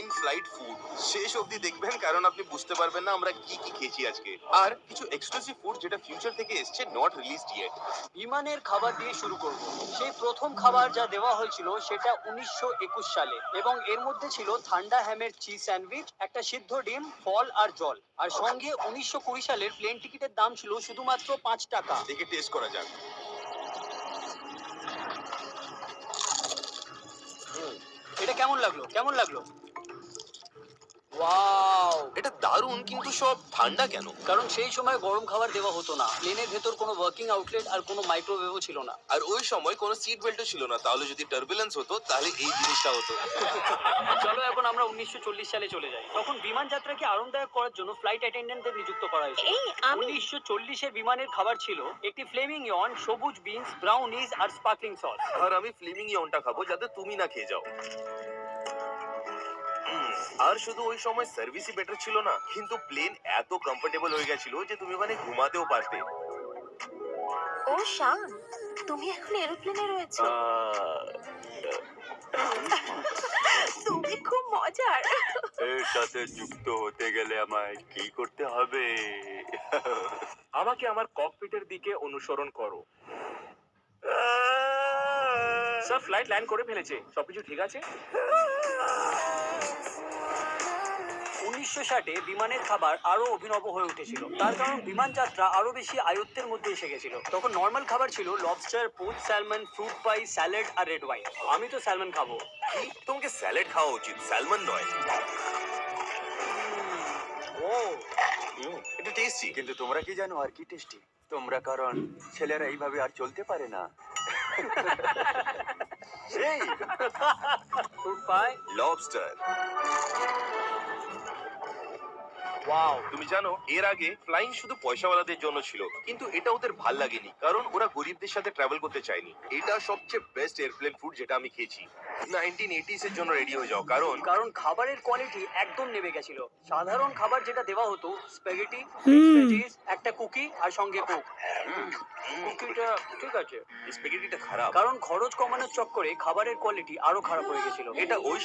In flight food. শেষ অবধি দেখবেন, কারণ আপনি বুঝতে পারবেন না আমরা কি কি খেয়েছি আজকে। আর কিছু এক্সক্লুসিভ ফুড যেটা ফিউচার থেকে এসছে, নট রিলিজড ইয়েট। বিমানের খাবার দিয়ে শুরু করব। সেই প্রথম খাবার যা দেওয়া হয়েছিল সেটা 1921 সালে, এবং এর মধ্যে ছিল ঠান্ডা হ্যামের চিজ স্যান্ডউইচ, একটা সিদ্ধ ডিম, ফল আর জল। আর সঙ্গে 1920 সালের প্লেন টিকিটের দাম ছিল শুধুমাত্র 5 টাকা। দেখে টেস্ট করা যাক। এটা কেমন লাগলো, কেমন লাগলো? ওয়াও! এটা দারুণ, কিন্তু সব ঠান্ডা কেন? কারণ সেই সময় গরম খাবার দেওয়া হতো না। প্লেনের ভেতর কোনো ওয়ার্কিং আউটলেট আর কোনো মাইক্রোওয়েভও ছিল না। আর ওই সময় কোনো সিট বেল্টও ছিল না, তাহলে যদি টার্বুলেন্স হতো তাহলে এই জিনিসটা হতো। চলো এখন আমরা 1940 সালে চলে যাই। তখন বিমান যাত্রাকে আরামদায়ক করার জন্য ফ্লাইট অ্যাটেন্ডেন্টদের নিযুক্ত করা হয়েছিল। এই আমি 1940 এর বিমানের খাবার ছিল একটি ফ্লেমিং ইয়ন, সবুজ বিনস, ব্রাউনিজ আর স্পার্কলিং সস। আর আমি ফ্লেমিং ইয়নটা খাবো, যাতে তুমি না খেয়ে যাও। আর শুধু ওই সময় সার্ভিসই বেটার ছিল না, কিন্তু প্লেন এত কমফোর্টেবল হয়ে গেছিল যে তুমি ওখানে ঘুমাতেও পারতে। ও শান, তুমি এখন এরোপ্লেনে রয়েছো। তুমি খুব মজার। এর সাথে যুক্ত হতে গেলে আমায় কি করতে হবে? আমাকে আমার ককপিটের দিকে অনুসরণ করো। স্যার, ফ্লাইট ল্যান্ড করে ফেলেছে। সবকিছু ঠিক আছে? 1960-এ বিমানের খাবার আরো অভিনব হয়ে উঠেছিল, তার কারণ বিমান যাত্রা আরো বেশি আয়ত্তের মধ্যে এসে গেছিল। তখন নর্মাল খাবার ছিল লবস্টার, পোচ স্যালমন, ফ্রুট পাই, স্যালাড আর রেড ওয়াইন। আমি তো স্যালমন খাবো। তোমাকে স্যালাড খাওয়া উচিত, স্যালমন নয়। ও, এটা টেস্টি। কিন্তু তোমরা কি জানো আর কি টেস্টি? তোমরা, কারণ ছেলেরা এইভাবে আর চলতে পারে না। এই ফ্রুট পাই। লবস্টার। ওয়াও! তুমি জানো, এর আগে ফ্লাইং শুধু পয়সাওয়ালাদের জন্য ছিল, কিন্তু এটা ওদের ভাল লাগেনি, কারণ ওরা গরিবদের সাথে ট্রাভেল করতে চায়নি। এটা সবচেয়ে বেস্ট এয়ারপ্লেন ফুড যেটা আমি খেয়েছি। 1980s এর জন্য রেডি হয়ে যাও, কারণ কারণ খাবারের কোয়ালিটি একদম নেমে গেছিল। সাধারণ খাবার যেটা দেওয়া হতো, স্প্যাগেটি, ভেজিস, একটা কুকি আর সঙ্গে কোক। কুকিটা ঠিক আছে, স্প্যাগেটিটা খারাপ। কারণ খরচ কমানোর চক্করে খাবারের কোয়ালিটি আরো খারাপ হয়ে গেছিল। এটা ওই